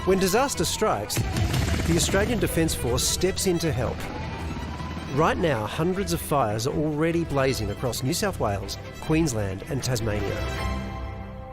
When disaster strikes, the Australian Defence Force steps in to help. Right now, hundreds of fires are already blazing across New South Wales, Queensland and Tasmania.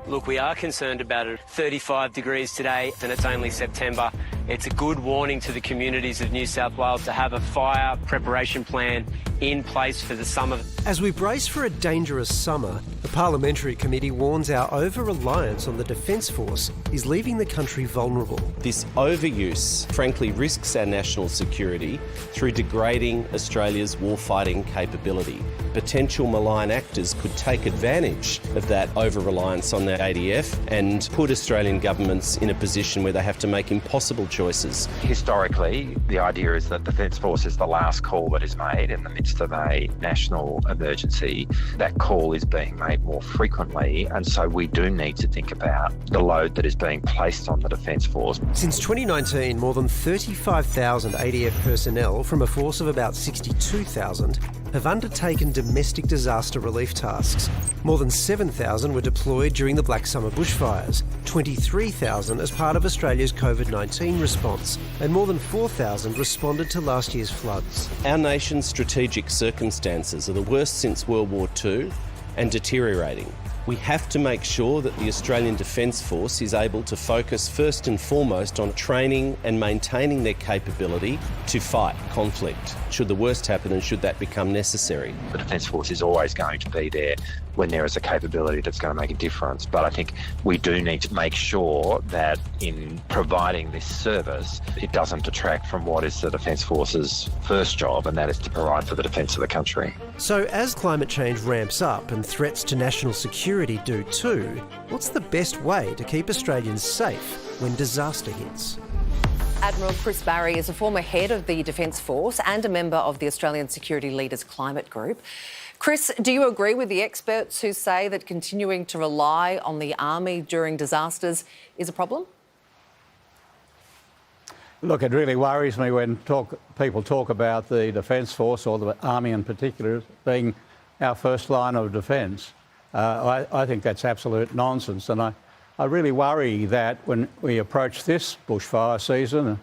Look, we are concerned about it. 35 degrees today, and it's only September. It's a good warning to the communities of New South Wales to have a fire preparation plan in place for the summer. As we brace for a dangerous summer, the Parliamentary Committee warns our over-reliance on the Defence Force is leaving the country vulnerable. This overuse, frankly, risks our national security through degrading Australia's warfighting capability. Potential malign actors could take advantage of that over-reliance on the ADF and put Australian governments in a position where they have to make impossible choices. Historically, the idea is that Defence Force is the last call that is made in the midst of a national emergency. That call is being made more frequently, and so we do need to think about the load that is being placed on the Defence Force. Since 2019, more than 35,000 ADF personnel from a force of about 62,000 have undertaken domestic disaster relief tasks. More than 7,000 were deployed during the Black Summer bushfires, 23,000 as part of Australia's COVID-19 response, and more than 4,000 responded to last year's floods. Our nation's strategic circumstances are the worst since World War II and deteriorating. We have to make sure that the Australian Defence Force is able to focus first and foremost on training and maintaining their capability to fight conflict, should the worst happen and should that become necessary. The Defence Force is always going to be there when there is a capability that's going to make a difference. But I think we do need to make sure that in providing this service, it doesn't detract from what is the Defence Force's first job, and that is to provide for the defence of the country. So as climate change ramps up and threats to national security do too, what's the best way to keep Australians safe when disaster hits? Admiral Chris Barry is a former head of the Defence Force and a member of the Australian Security Leaders Climate Group. Chris, do you agree with the experts who say that continuing to rely on the Army during disasters is a problem? Look, it really worries me when people talk about the Defence Force, or the Army in particular, being our first line of defence. I think that's absolute nonsense, and I really worry that when we approach this bushfire season,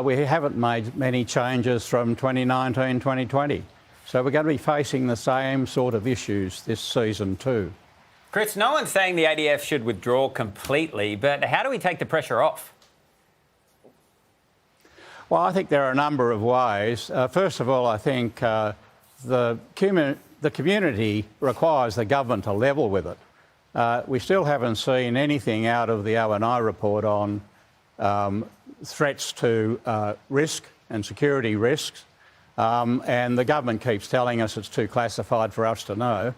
we haven't made many changes from 2019-2020. So we're going to be facing the same sort of issues this season too. Chris, no one's saying the ADF should withdraw completely, but how do we take the pressure off? Well, I think there are a number of ways. First of all, I think the community requires the government to level with it. We still haven't seen anything out of the O&I report on threats to risk and security risks. And the government keeps telling us it's too classified for us to know.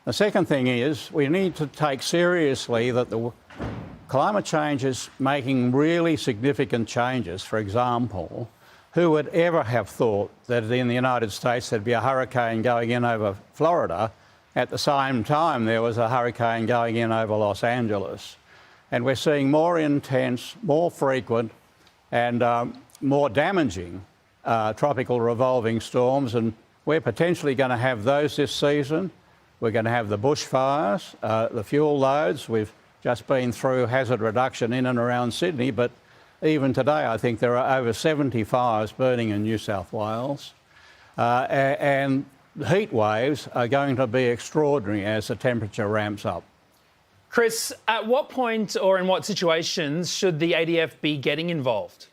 The second thing is we need to take seriously that the climate change is making really significant changes. For example, who would ever have thought that in the United States there'd be a hurricane going in over Florida at the same time there was a hurricane going in over Los Angeles? And we're seeing more intense, more frequent and more damaging tropical revolving storms, and we're potentially going to have those this season. We're going to have the bushfires, the fuel loads. We've just been through hazard reduction in and around Sydney, but even today I think there are over 70 fires burning in New South Wales. And heat waves are going to be extraordinary as the temperature ramps up. Chris, at what point or in what situations should the ADF be getting involved?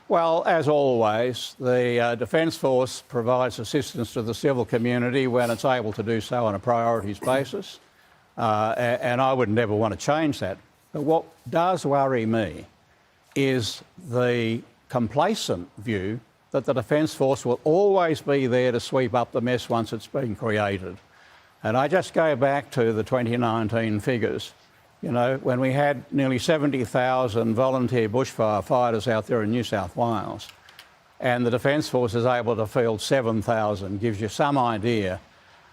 Well, as always, the Defence Force provides assistance to the civil community when it's able to do so on a priorities basis, and I would never want to change that. But what does worry me is the complacent view that the Defence Force will always be there to sweep up the mess once it's been created. And I just go back to the 2019 figures. You know, when we had nearly 70,000 volunteer bushfire fighters out there in New South Wales, and the Defence Force is able to field 7,000, gives you some idea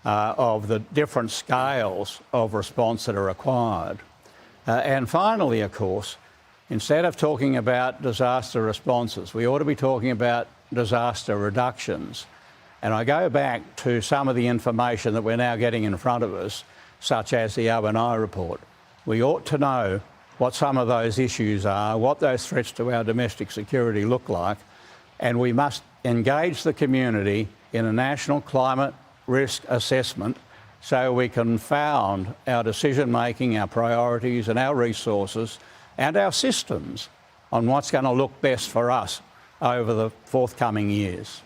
of the different scales of response that are required. And finally, of course, instead of talking about disaster responses, we ought to be talking about disaster reductions. And I go back to some of the information that we're now getting in front of us, such as the O&I report. We ought to know what some of those issues are, what those threats to our domestic security look like, and we must engage the community in a national climate risk assessment so we can found our decision-making, our priorities and our resources and our systems on what's going to look best for us over the forthcoming years.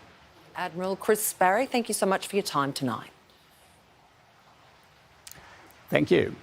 Admiral Chris Barry, thank you so much for your time tonight. Thank you.